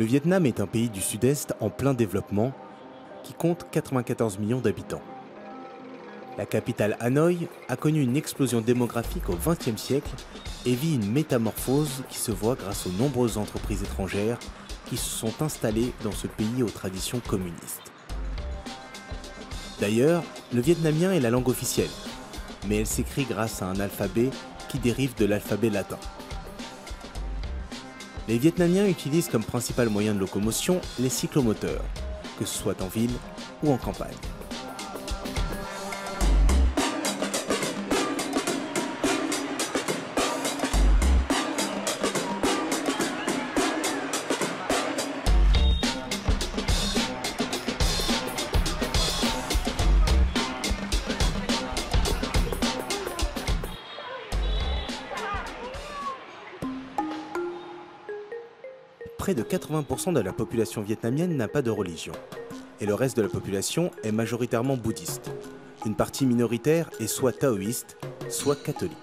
Le Vietnam est un pays du Sud-Est en plein développement qui compte 94 millions d'habitants. La capitale Hanoï a connu une explosion démographique au XXe siècle et vit une métamorphose qui se voit grâce aux nombreuses entreprises étrangères qui se sont installées dans ce pays aux traditions communistes. D'ailleurs, le vietnamien est la langue officielle, mais elle s'écrit grâce à un alphabet qui dérive de l'alphabet latin. Les Vietnamiens utilisent comme principal moyen de locomotion les cyclomoteurs, que ce soit en ville ou en campagne. Près de 80% de la population vietnamienne n'a pas de religion, et le reste de la population est majoritairement bouddhiste. Une partie minoritaire est soit taoïste, soit catholique.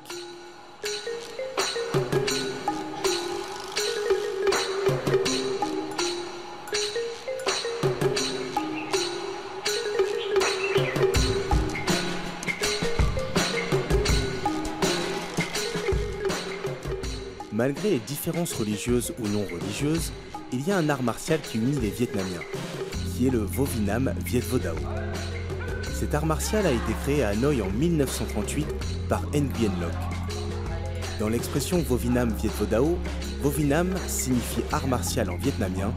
Malgré les différences religieuses ou non religieuses, il y a un art martial qui unit les Vietnamiens, qui est le Vo Vinam Viet Vo Dao. Cet art martial a été créé à Hanoï en 1938 par Nguyen Loc. Dans l'expression Vo Vinam Viet Vo Dao, Vo Vinam signifie art martial en vietnamien,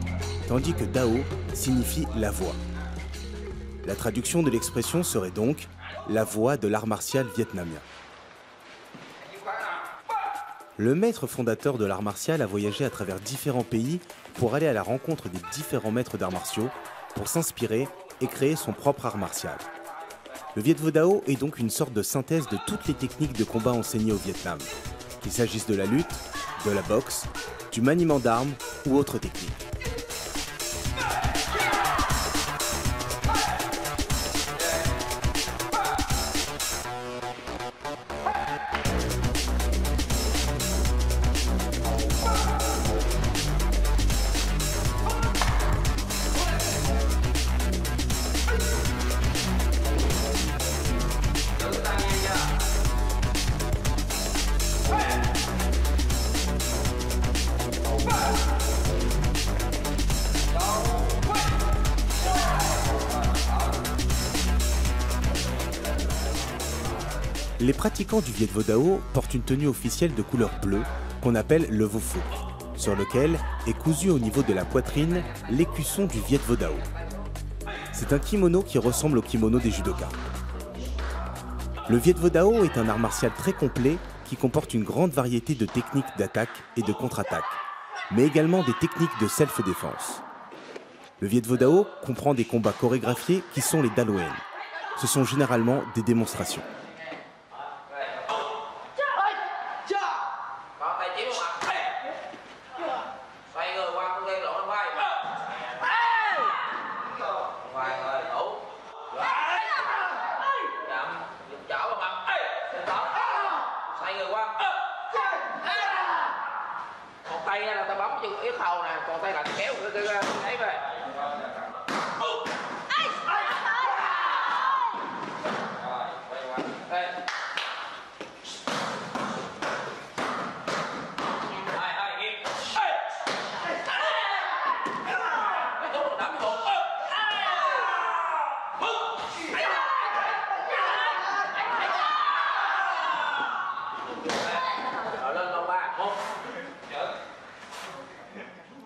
tandis que Dao signifie la voix. La traduction de l'expression serait donc la voix de l'art martial vietnamien. Le maître fondateur de l'art martial a voyagé à travers différents pays pour aller à la rencontre des différents maîtres d'arts martiaux, pour s'inspirer et créer son propre art martial. Le Viet Vo Dao est donc une sorte de synthèse de toutes les techniques de combat enseignées au Vietnam, qu'il s'agisse de la lutte, de la boxe, du maniement d'armes ou autres techniques. Les pratiquants du Viet Vo Dao portent une tenue officielle de couleur bleue qu'on appelle le Vo Phuc, sur lequel est cousu au niveau de la poitrine l'écusson du Viet Vo Dao. C'est un kimono qui ressemble au kimono des judokas. Le Viet Vo Dao est un art martial très complet qui comporte une grande variété de techniques d'attaque et de contre-attaque, mais également des techniques de self-défense. Le Viet Vo Dao comprend des combats chorégraphiés qui sont les Da Loen. Ce sont généralement des démonstrations.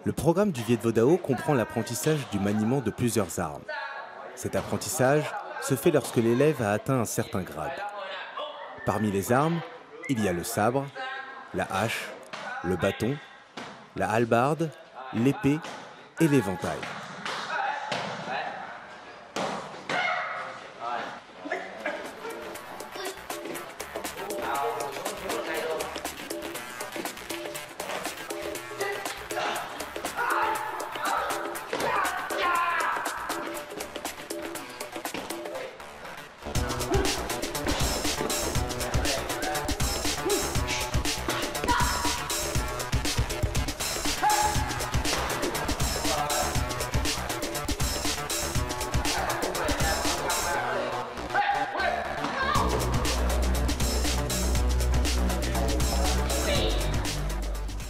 Le programme du Viet Vo Dao comprend l'apprentissage du maniement de plusieurs armes. Cet apprentissage se fait lorsque l'élève a atteint un certain grade. Parmi les armes, il y a le sabre, la hache, le bâton, la hallebarde, l'épée et l'éventail.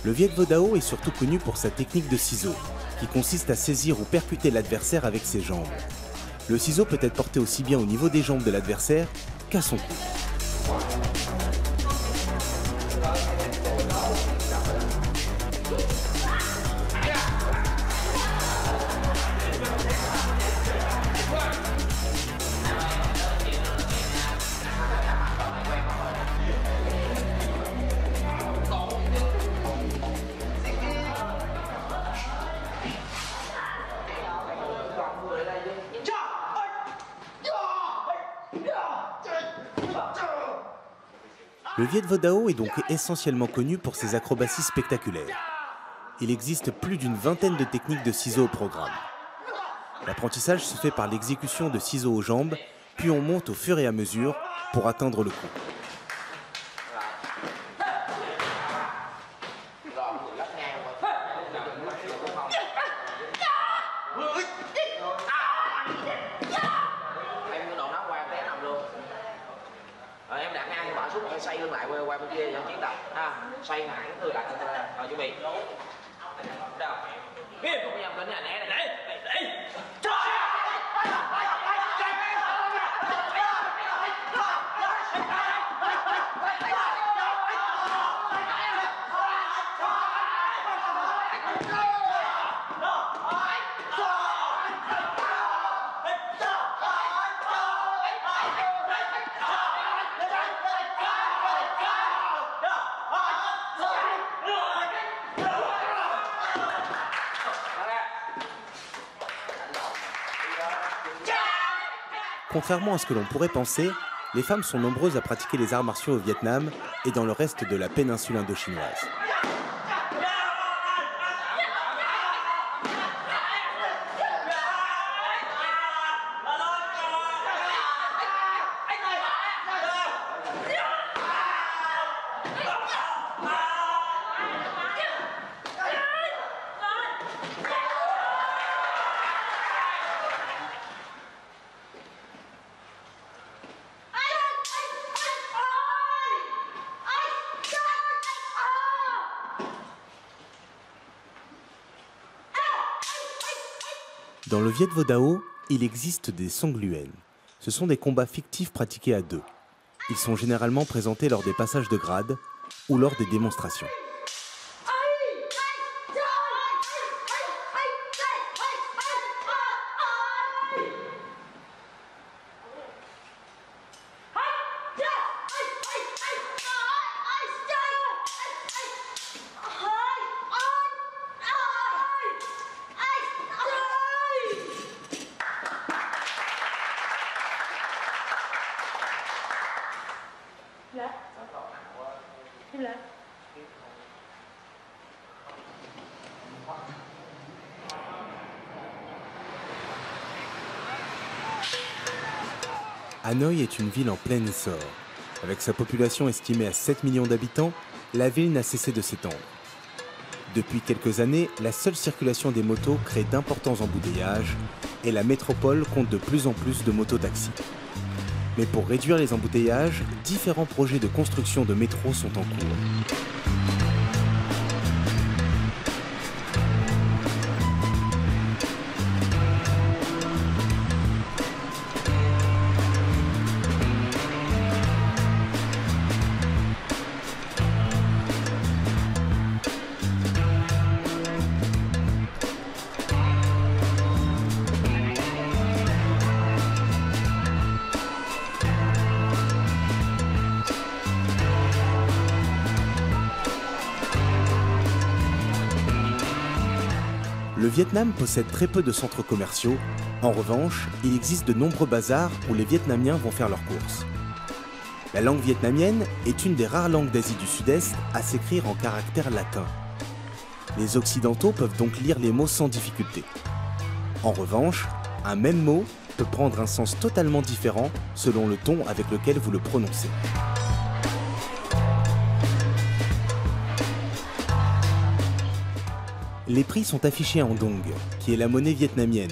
Le Viet Vo Dao est surtout connu pour sa technique de ciseau, qui consiste à saisir ou percuter l'adversaire avec ses jambes. Le ciseau peut être porté aussi bien au niveau des jambes de l'adversaire qu'à son cou. Le Viet Vo Dao est donc essentiellement connu pour ses acrobaties spectaculaires. Il existe plus d'une vingtaine de techniques de ciseaux au programme. L'apprentissage se fait par l'exécution de ciseaux aux jambes, puis on monte au fur et à mesure pour atteindre le cou. Em đặt ngang thì bỏ xuống rồi xoay lưng lại qua bên kia cho chiến tập ha, xoay hẳn người lại rồi chuẩn bị đâu biết không nhầm đến nhà né này đấy Contrairement à ce que l'on pourrait penser, les femmes sont nombreuses à pratiquer les arts martiaux au Vietnam et dans le reste de la péninsule indochinoise. Dans le Viet Vo Dao, il existe des Song Luen. Ce sont des combats fictifs pratiqués à deux. Ils sont généralement présentés lors des passages de grade ou lors des démonstrations. Hanoï est une ville en plein essor. Avec sa population estimée à 7 millions d'habitants, la ville n'a cessé de s'étendre. Depuis quelques années, la seule circulation des motos crée d'importants embouteillages et la métropole compte de plus en plus de mototaxis. Mais pour réduire les embouteillages, différents projets de construction de métro sont en cours. Le Vietnam possède très peu de centres commerciaux. En revanche, il existe de nombreux bazars où les Vietnamiens vont faire leurs courses. La langue vietnamienne est une des rares langues d'Asie du Sud-Est à s'écrire en caractère latin. Les Occidentaux peuvent donc lire les mots sans difficulté. En revanche, un même mot peut prendre un sens totalement différent selon le ton avec lequel vous le prononcez. Les prix sont affichés en dong, qui est la monnaie vietnamienne.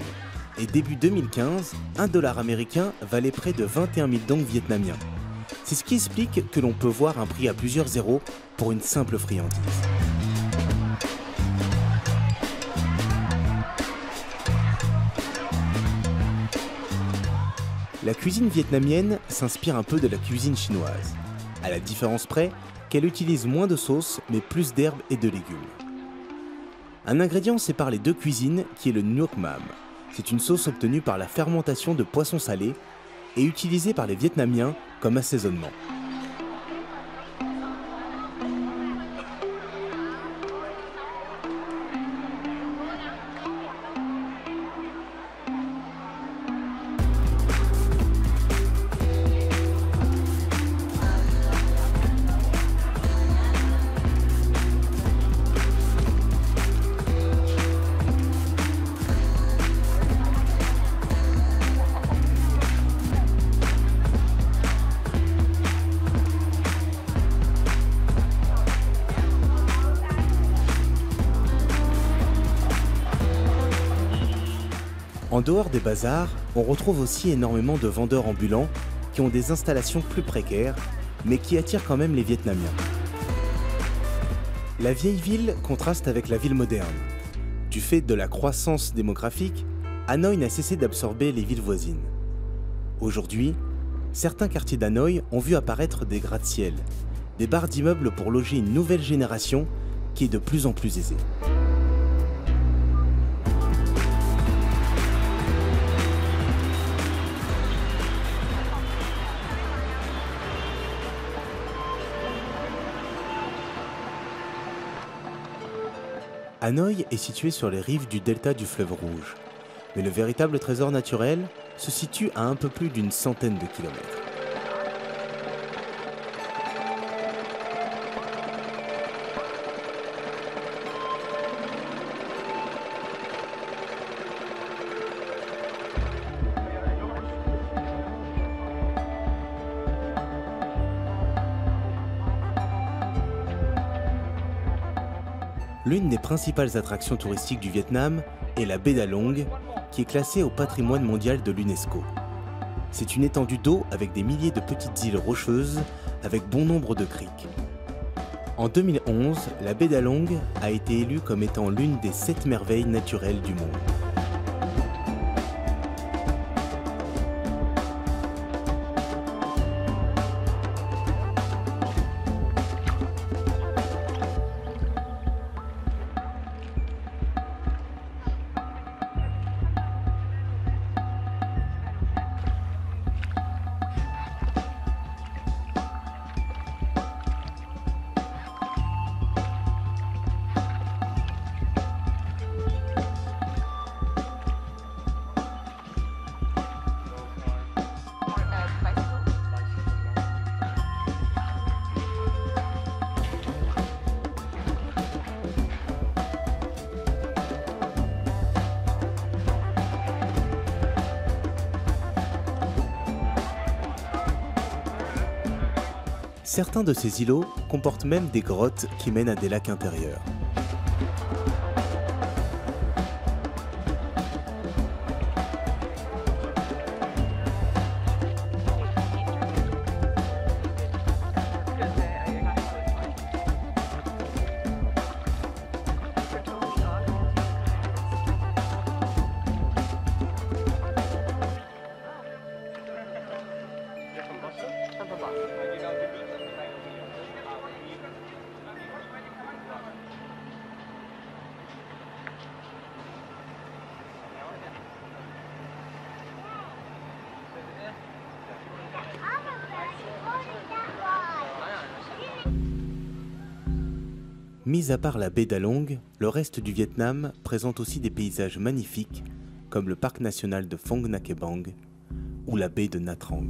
Et début 2015, $1 américain valait près de 21 000 dong vietnamiens. C'est ce qui explique que l'on peut voir un prix à plusieurs zéros pour une simple friandise. La cuisine vietnamienne s'inspire un peu de la cuisine chinoise, à la différence près qu'elle utilise moins de sauce mais plus d'herbes et de légumes. Un ingrédient sépare les deux cuisines qui est le nuoc mam. C'est une sauce obtenue par la fermentation de poissons salés et utilisée par les Vietnamiens comme assaisonnement. En dehors des bazars, on retrouve aussi énormément de vendeurs ambulants qui ont des installations plus précaires, mais qui attirent quand même les Vietnamiens. La vieille ville contraste avec la ville moderne. Du fait de la croissance démographique, Hanoï n'a cessé d'absorber les villes voisines. Aujourd'hui, certains quartiers d'Hanoï ont vu apparaître des gratte-ciel, des barres d'immeubles pour loger une nouvelle génération qui est de plus en plus aisée. Hanoï est situé sur les rives du delta du fleuve Rouge, mais le véritable trésor naturel se situe à un peu plus d'une centaine de kilomètres. L'une des principales attractions touristiques du Vietnam est la baie d'Along, qui est classée au patrimoine mondial de l'UNESCO. C'est une étendue d'eau avec des milliers de petites îles rocheuses, avec bon nombre de criques. En 2011, la baie d'Along a été élue comme étant l'une des 7 merveilles naturelles du monde. Certains de ces îlots comportent même des grottes qui mènent à des lacs intérieurs. Mis à part la baie d'Along, le reste du Vietnam présente aussi des paysages magnifiques comme le parc national de Phong Nha Bang ou la baie de Nha Trang.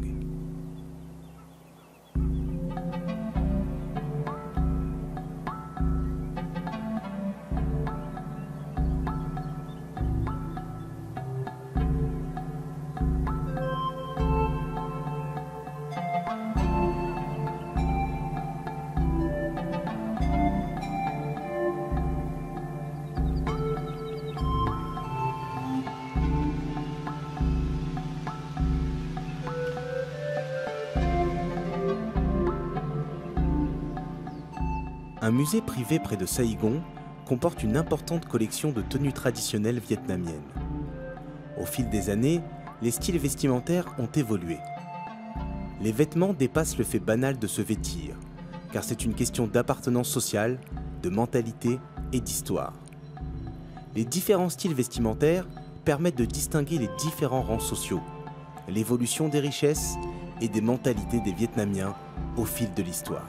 Un musée privé près de Saigon comporte une importante collection de tenues traditionnelles vietnamiennes. Au fil des années, les styles vestimentaires ont évolué. Les vêtements dépassent le fait banal de se vêtir, car c'est une question d'appartenance sociale, de mentalité et d'histoire. Les différents styles vestimentaires permettent de distinguer les différents rangs sociaux, l'évolution des richesses et des mentalités des Vietnamiens au fil de l'histoire.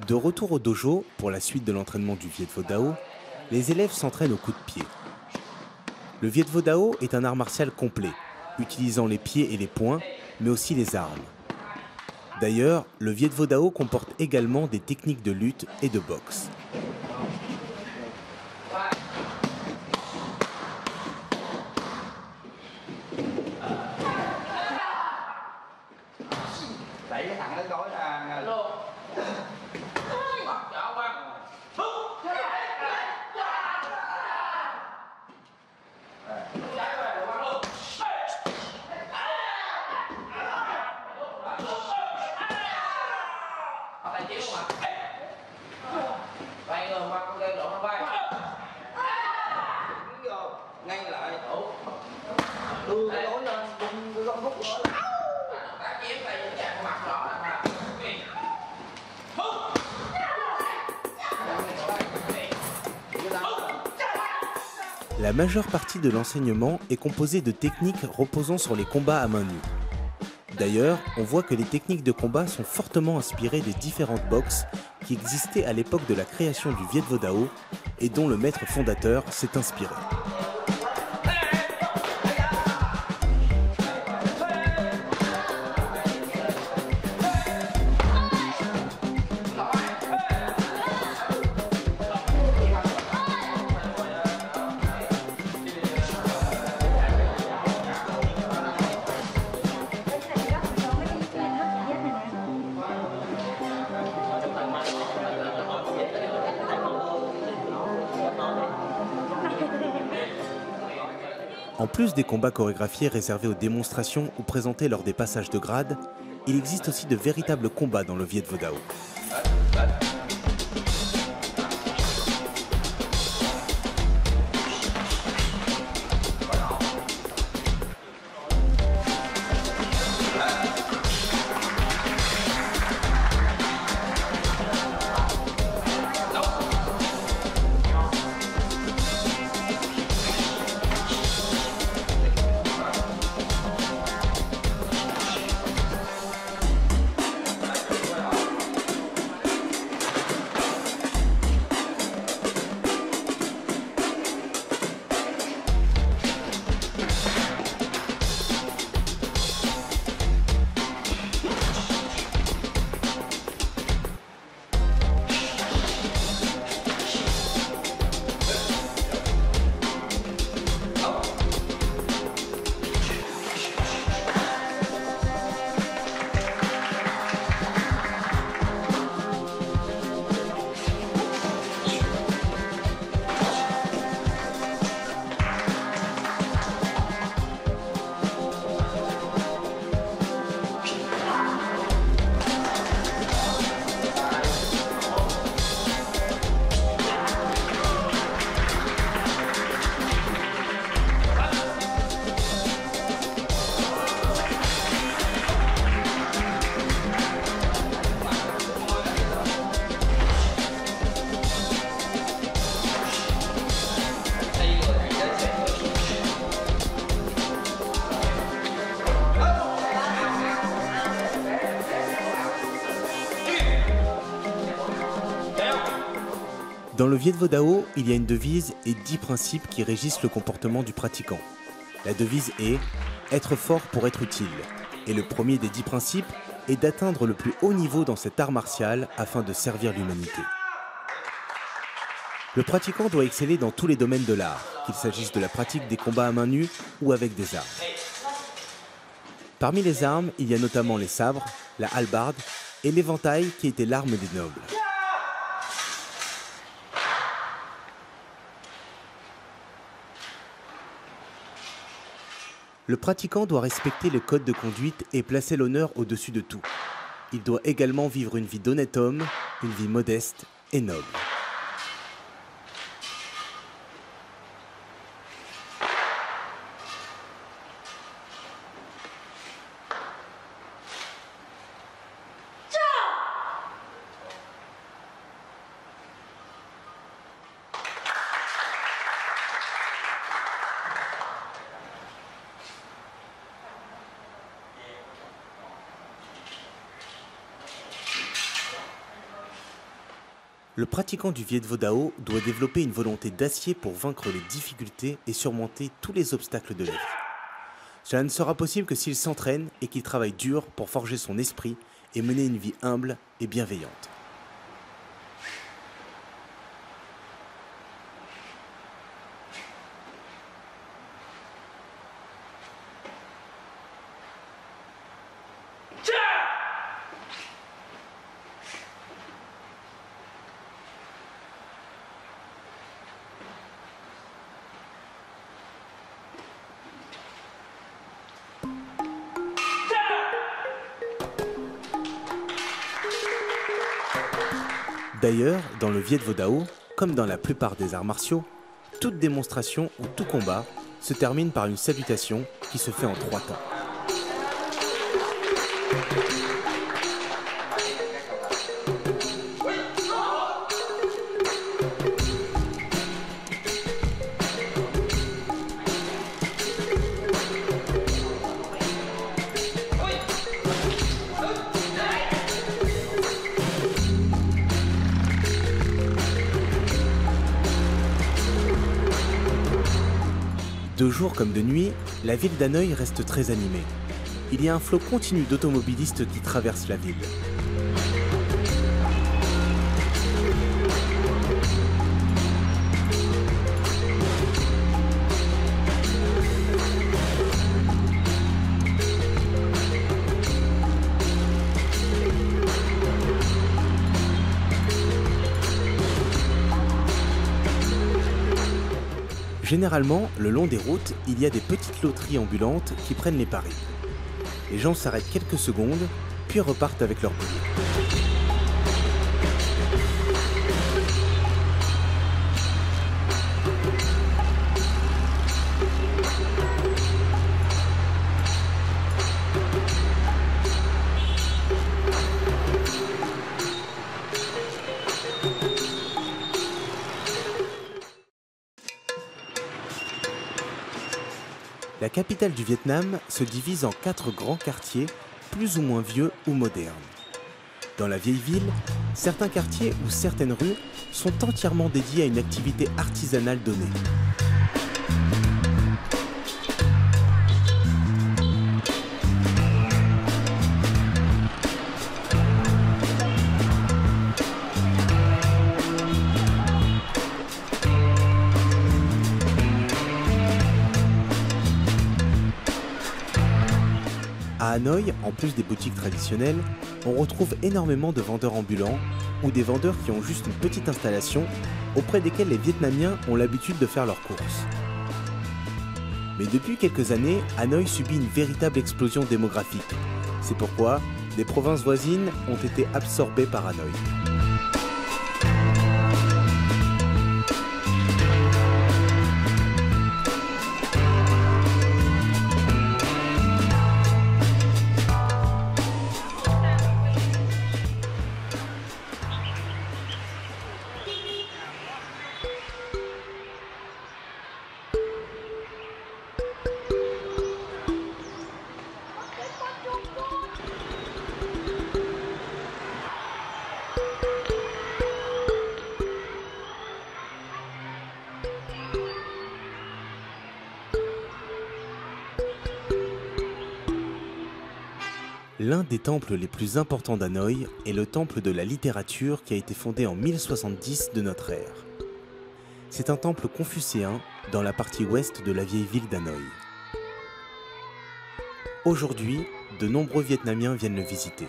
De retour au dojo, pour la suite de l'entraînement du Viet Vo Dao, les élèves s'entraînent au coup de pied. Le Viet Vo Dao est un art martial complet, utilisant les pieds et les poings, mais aussi les armes. D'ailleurs, le Viet Vo Dao comporte également des techniques de lutte et de boxe. La majeure partie de l'enseignement est composée de techniques reposant sur les combats à main nue. D'ailleurs, on voit que les techniques de combat sont fortement inspirées des différentes boxes qui existaient à l'époque de la création du Viet Vo Dao et dont le maître fondateur s'est inspiré. En plus des combats chorégraphiés réservés aux démonstrations ou présentés lors des passages de grade, il existe aussi de véritables combats dans le Viet Vo Dao. Dans le Viet Vo Dao, il y a une devise et 10 principes qui régissent le comportement du pratiquant. La devise est « être fort pour être utile ». Et le premier des 10 principes est d'atteindre le plus haut niveau dans cet art martial afin de servir l'humanité. Le pratiquant doit exceller dans tous les domaines de l'art, qu'il s'agisse de la pratique des combats à main nue ou avec des armes. Parmi les armes, il y a notamment les sabres, la hallebarde et l'éventail qui était l'arme des nobles. Le pratiquant doit respecter le code de conduite et placer l'honneur au-dessus de tout. Il doit également vivre une vie d'honnête homme, une vie modeste et noble. Le pratiquant du Viet Vo Dao doit développer une volonté d'acier pour vaincre les difficultés et surmonter tous les obstacles de la vie. Cela ne sera possible que s'il s'entraîne et qu'il travaille dur pour forger son esprit et mener une vie humble et bienveillante. D'ailleurs, dans le Viet Vo Dao, comme dans la plupart des arts martiaux, toute démonstration ou tout combat se termine par une salutation qui se fait en 3 temps. De jour comme de nuit, la ville d'Hanoï reste très animée. Il y a un flot continu d'automobilistes qui traversent la ville. Généralement, le long des routes, il y a des petites loteries ambulantes qui prennent les paris. Les gens s'arrêtent quelques secondes, puis repartent avec leurs billets. La capitale du Vietnam se divise en 4 grands quartiers, plus ou moins vieux ou modernes. Dans la vieille ville, certains quartiers ou certaines rues sont entièrement dédiés à une activité artisanale donnée. À Hanoï, en plus des boutiques traditionnelles, on retrouve énormément de vendeurs ambulants ou des vendeurs qui ont juste une petite installation auprès desquels les Vietnamiens ont l'habitude de faire leurs courses. Mais depuis quelques années, Hanoï subit une véritable explosion démographique. C'est pourquoi des provinces voisines ont été absorbées par Hanoï. L'un des temples les plus importants d'Hanoï est le temple de la littérature qui a été fondé en 1070 de notre ère. C'est un temple confucéen dans la partie ouest de la vieille ville d'Hanoï. Aujourd'hui, de nombreux Vietnamiens viennent le visiter.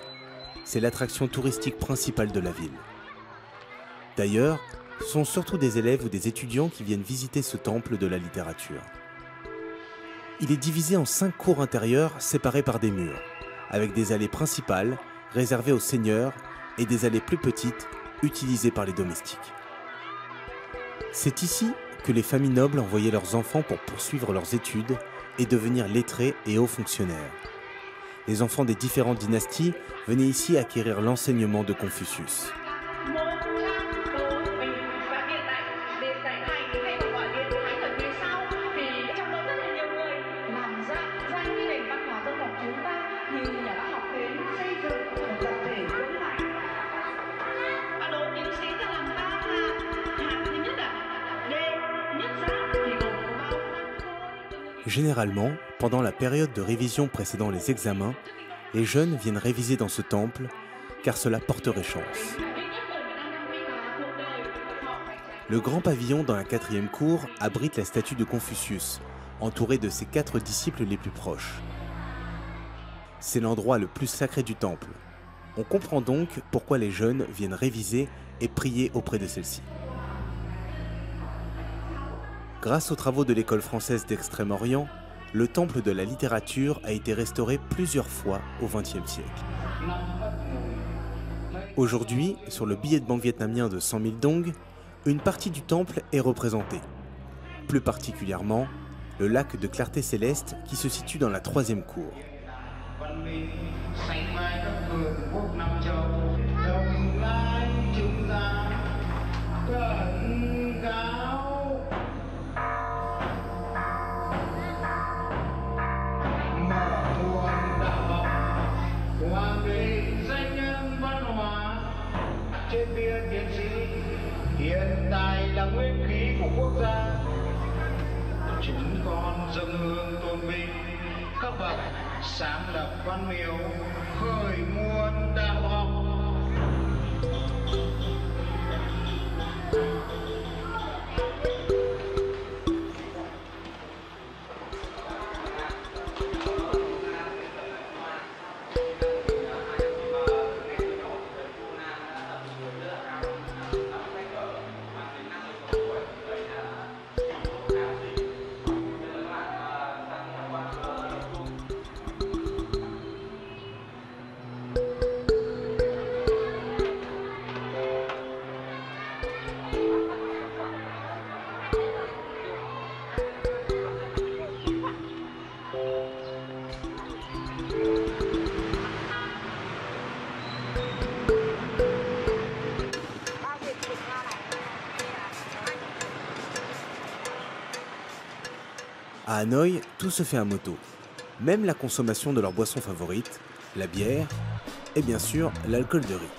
C'est l'attraction touristique principale de la ville. D'ailleurs, ce sont surtout des élèves ou des étudiants qui viennent visiter ce temple de la littérature. Il est divisé en 5 cours intérieures séparées par des murs, avec des allées principales réservées aux seigneurs et des allées plus petites utilisées par les domestiques. C'est ici que les familles nobles envoyaient leurs enfants pour poursuivre leurs études et devenir lettrés et hauts fonctionnaires. Les enfants des différentes dynasties venaient ici acquérir l'enseignement de Confucius. Généralement, pendant la période de révision précédant les examens, les jeunes viennent réviser dans ce temple, car cela porterait chance. Le grand pavillon dans la 4e cour abrite la statue de Confucius, entourée de ses 4 disciples les plus proches. C'est l'endroit le plus sacré du temple. On comprend donc pourquoi les jeunes viennent réviser et prier auprès de celle-ci. Grâce aux travaux de l'école française d'Extrême-Orient, le temple de la littérature a été restauré plusieurs fois au XXe siècle. Aujourd'hui, sur le billet de banque vietnamien de 100 000 dong, une partie du temple est représentée. Plus particulièrement, le lac de clarté céleste qui se situe dans la 3e cour. Hiện tại là nguyên khí của quốc gia. Chúng con dâng hương tôn vinh các bậc sáng lập văn miếu, khởi nguồn đạo học. À Hanoï, tout se fait à moto. Même la consommation de leur boisson favorite, la bière, et bien sûr l'alcool de riz.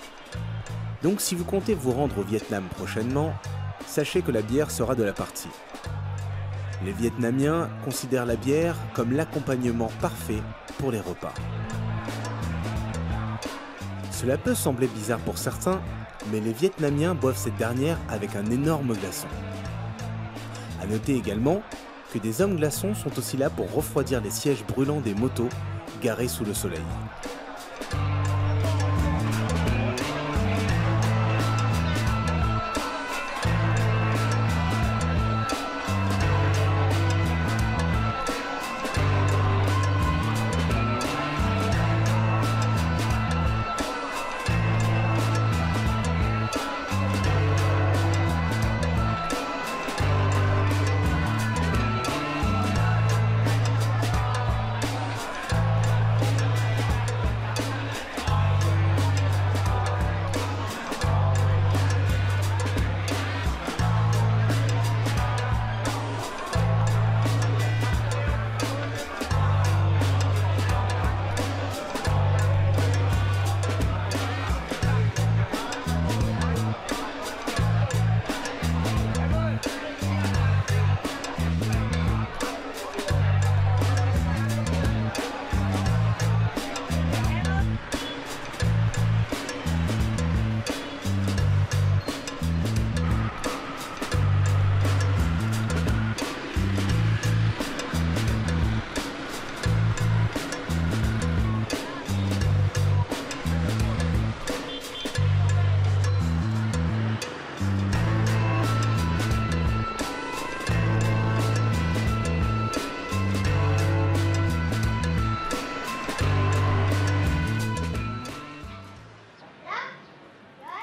Donc si vous comptez vous rendre au Vietnam prochainement, sachez que la bière sera de la partie. Les Vietnamiens considèrent la bière comme l'accompagnement parfait pour les repas. Cela peut sembler bizarre pour certains, mais les Vietnamiens boivent cette dernière avec un énorme glaçon. À noter également que des hommes glaçons sont aussi là pour refroidir les sièges brûlants des motos garés sous le soleil.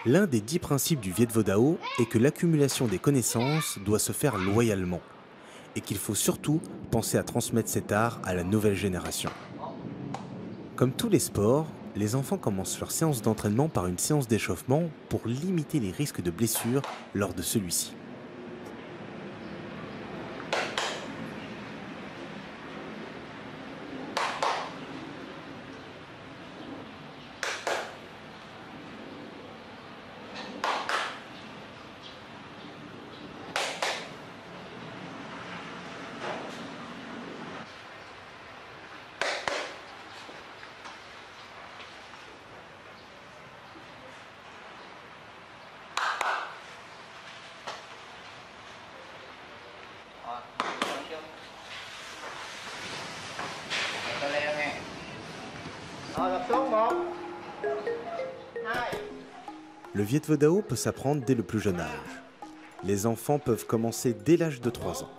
L'un des 10 principes du Viet Vo Dao est que l'accumulation des connaissances doit se faire loyalement et qu'il faut surtout penser à transmettre cet art à la nouvelle génération. Comme tous les sports, les enfants commencent leur séance d'entraînement par une séance d'échauffement pour limiter les risques de blessures lors de celui-ci. Le Viet Vo Dao peut s'apprendre dès le plus jeune âge. Les enfants peuvent commencer dès l'âge de 3 ans.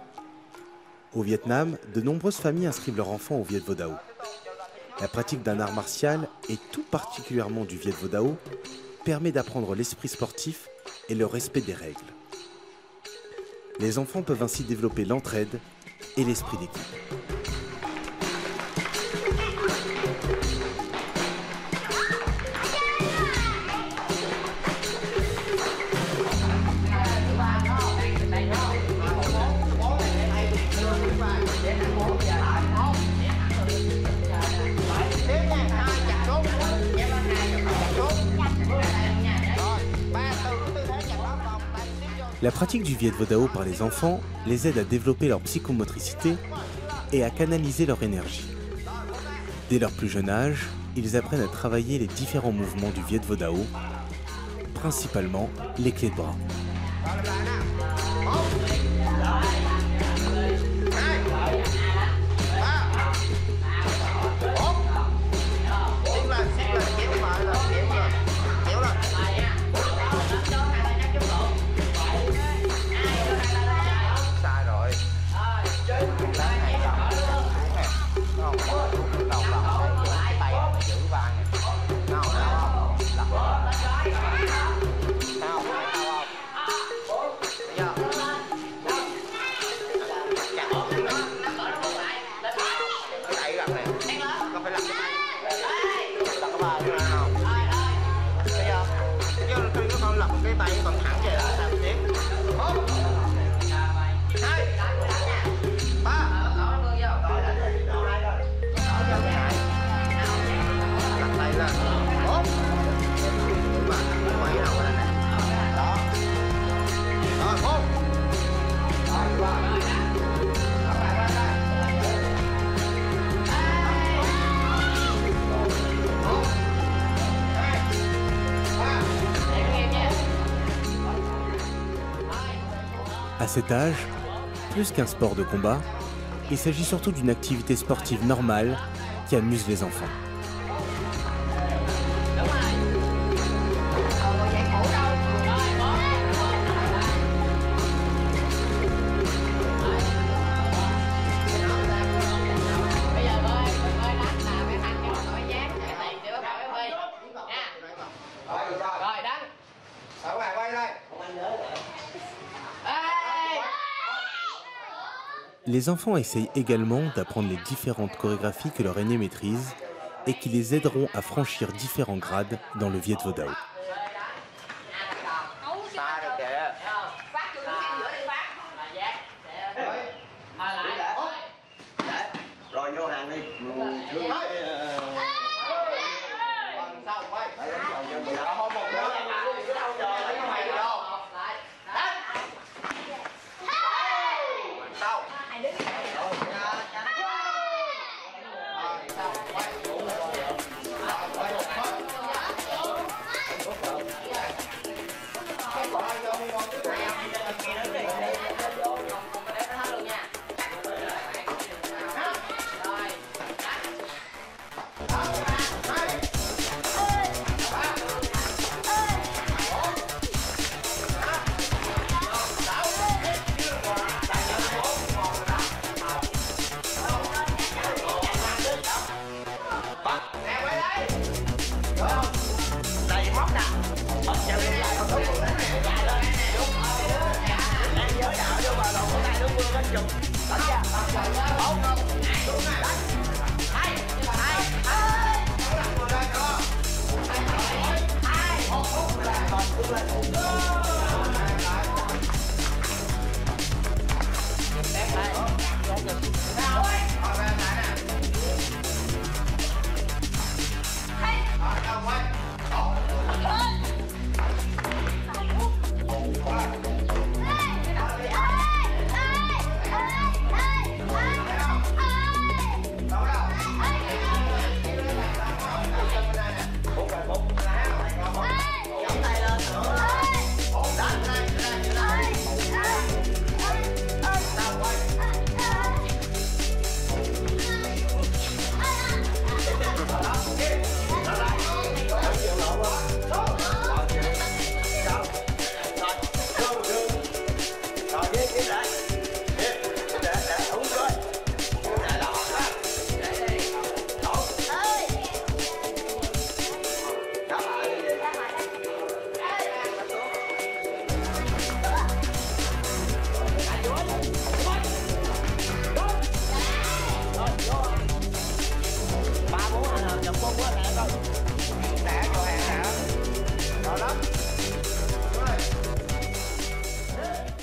Au Vietnam, de nombreuses familles inscrivent leurs enfants au Viet Vo Dao. La pratique d'un art martial, et tout particulièrement du Viet Vo Dao, permet d'apprendre l'esprit sportif et le respect des règles. Les enfants peuvent ainsi développer l'entraide et l'esprit d'équipe. La pratique du Viet Vo Dao par les enfants les aide à développer leur psychomotricité et à canaliser leur énergie. Dès leur plus jeune âge, ils apprennent à travailler les différents mouvements du Viet Vo Dao, principalement les clés de bras. À cet âge, plus qu'un sport de combat, il s'agit surtout d'une activité sportive normale qui amuse les enfants. Les enfants essayent également d'apprendre les différentes chorégraphies que leur aîné maîtrise et qui les aideront à franchir différents grades dans le Viet Vo Dao.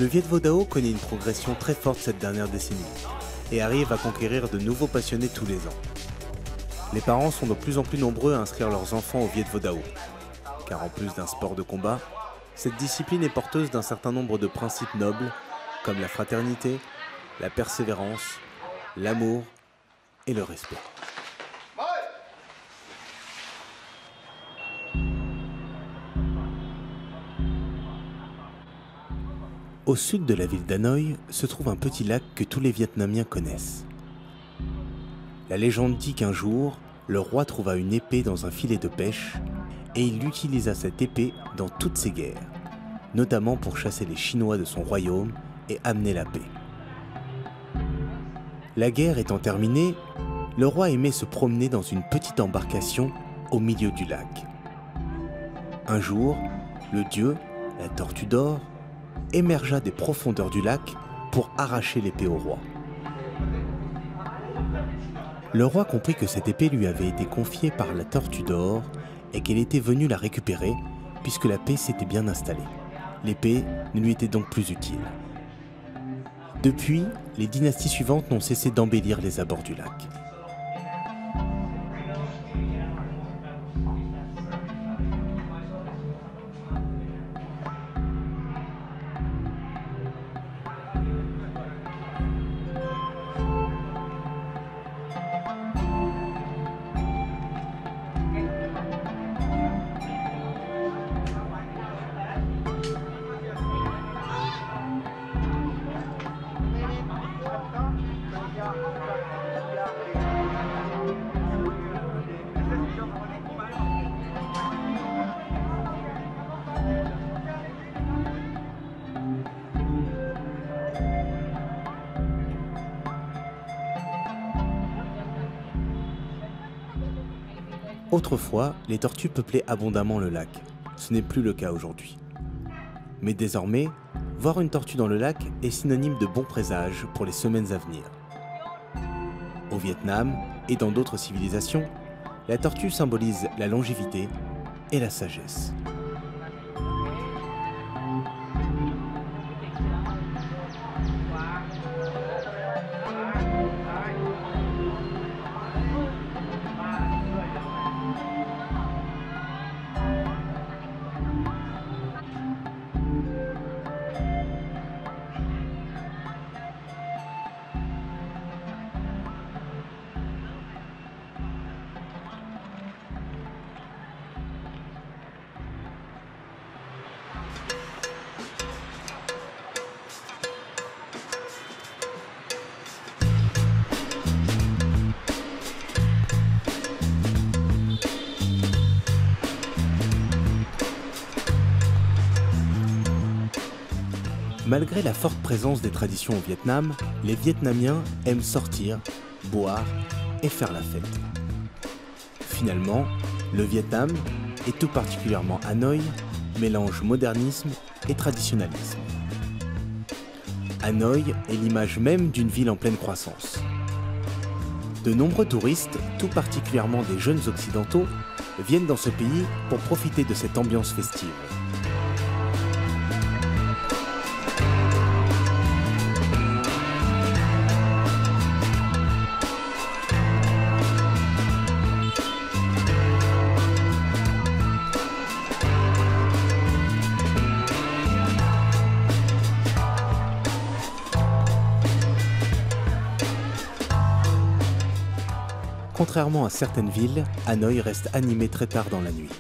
Le Viet Vo Dao connaît une progression très forte cette dernière décennie et arrive à conquérir de nouveaux passionnés tous les ans. Les parents sont de plus en plus nombreux à inscrire leurs enfants au Viet Vo Dao, car en plus d'un sport de combat, cette discipline est porteuse d'un certain nombre de principes nobles comme la fraternité, la persévérance, l'amour et le respect. Au sud de la ville d'Hanoï se trouve un petit lac que tous les Vietnamiens connaissent. La légende dit qu'un jour, le roi trouva une épée dans un filet de pêche et il utilisa cette épée dans toutes ses guerres, notamment pour chasser les Chinois de son royaume et amener la paix. La guerre étant terminée, le roi aimait se promener dans une petite embarcation au milieu du lac. Un jour, le dieu, la tortue d'or, émergea des profondeurs du lac pour arracher l'épée au roi. Le roi comprit que cette épée lui avait été confiée par la tortue d'or et qu'elle était venue la récupérer puisque la paix s'était bien installée. L'épée ne lui était donc plus utile. Depuis, les dynasties suivantes n'ont cessé d'embellir les abords du lac. Autrefois, les tortues peuplaient abondamment le lac. Ce n'est plus le cas aujourd'hui. Mais désormais, voir une tortue dans le lac est synonyme de bon présage pour les semaines à venir. Au Vietnam et dans d'autres civilisations, la tortue symbolise la longévité et la sagesse. Malgré la forte présence des traditions au Vietnam, les Vietnamiens aiment sortir, boire et faire la fête. Finalement, le Vietnam, et tout particulièrement Hanoï, mélange modernisme et traditionnalisme. Hanoï est l'image même d'une ville en pleine croissance. De nombreux touristes, tout particulièrement des jeunes occidentaux, viennent dans ce pays pour profiter de cette ambiance festive. Contrairement à certaines villes, Hanoï reste animée très tard dans la nuit.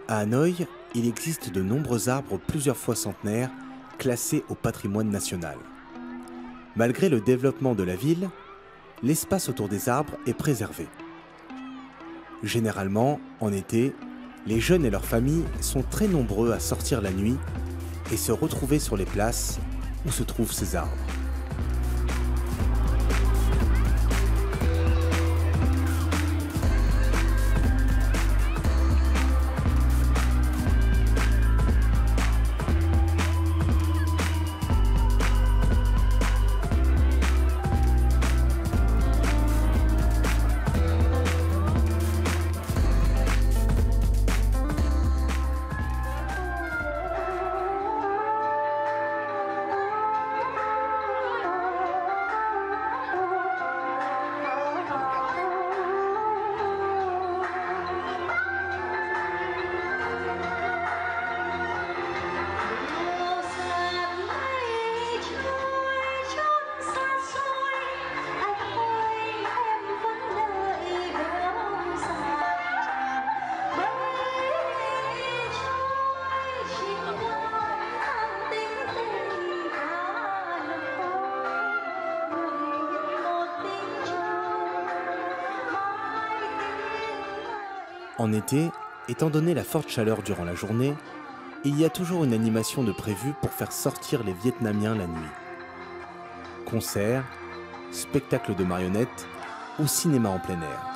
À Hanoï, il existe de nombreux arbres plusieurs fois centenaires classés au patrimoine national. Malgré le développement de la ville, l'espace autour des arbres est préservé. Généralement, en été, les jeunes et leurs familles sont très nombreux à sortir la nuit et se retrouver sur les places où se trouvent ces arbres. En été, étant donné la forte chaleur durant la journée, il y a toujours une animation de prévue pour faire sortir les Vietnamiens la nuit. Concerts, spectacles de marionnettes ou cinéma en plein air.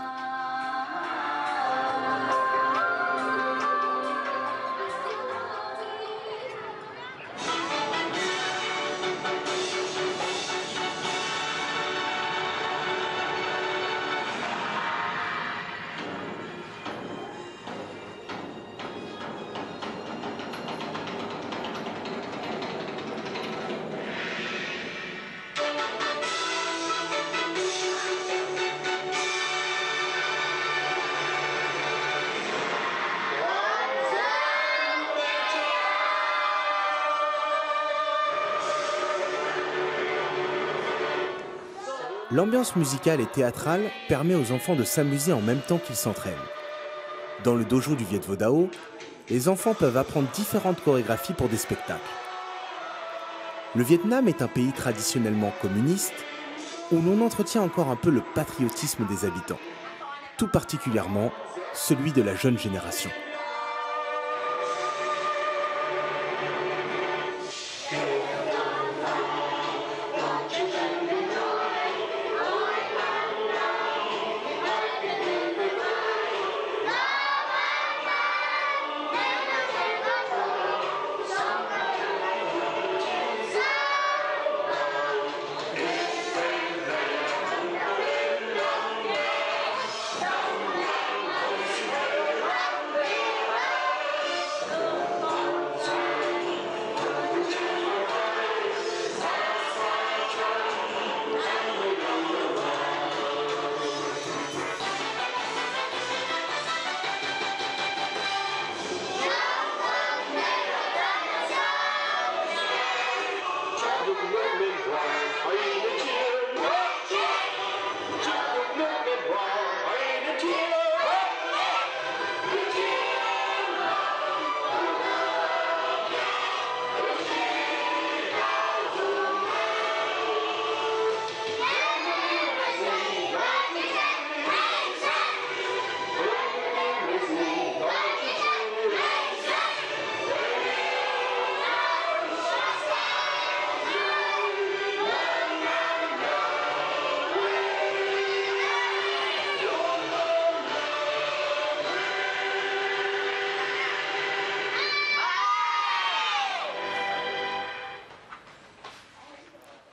L'ambiance musicale et théâtrale permet aux enfants de s'amuser en même temps qu'ils s'entraînent. Dans le dojo du Viet Vo Dao, les enfants peuvent apprendre différentes chorégraphies pour des spectacles. Le Vietnam est un pays traditionnellement communiste où l'on entretient encore un peu le patriotisme des habitants, tout particulièrement celui de la jeune génération.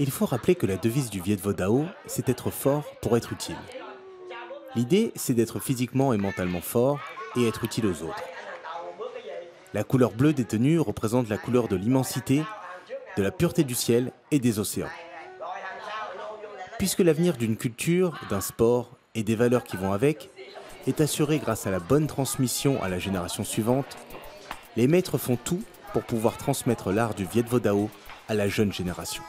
Il faut rappeler que la devise du Viet Vo Dao, c'est être fort pour être utile. L'idée, c'est d'être physiquement et mentalement fort et être utile aux autres. La couleur bleue des tenues représente la couleur de l'immensité, de la pureté du ciel et des océans. Puisque l'avenir d'une culture, d'un sport et des valeurs qui vont avec est assuré grâce à la bonne transmission à la génération suivante, les maîtres font tout pour pouvoir transmettre l'art du Viet Vo Dao à la jeune génération.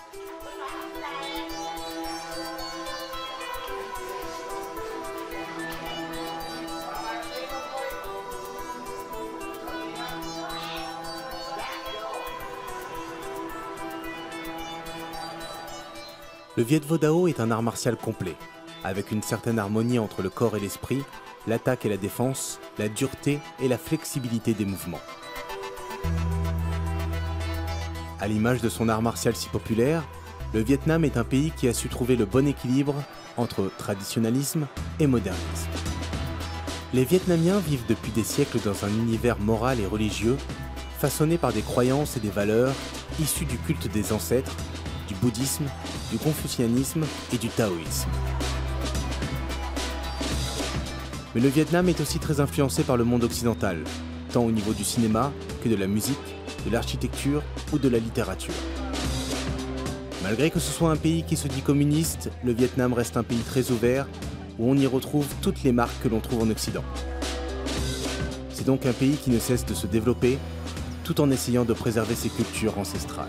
Le Viet Vo Dao est un art martial complet, avec une certaine harmonie entre le corps et l'esprit, l'attaque et la défense, la dureté et la flexibilité des mouvements. À l'image de son art martial si populaire, le Vietnam est un pays qui a su trouver le bon équilibre entre traditionnalisme et modernisme. Les Vietnamiens vivent depuis des siècles dans un univers moral et religieux, façonné par des croyances et des valeurs issues du culte des ancêtres, du bouddhisme, du confucianisme et du taoïsme. Mais le Vietnam est aussi très influencé par le monde occidental, tant au niveau du cinéma que de la musique, de l'architecture ou de la littérature. Malgré que ce soit un pays qui se dit communiste, le Vietnam reste un pays très ouvert où on y retrouve toutes les marques que l'on trouve en Occident. C'est donc un pays qui ne cesse de se développer tout en essayant de préserver ses cultures ancestrales.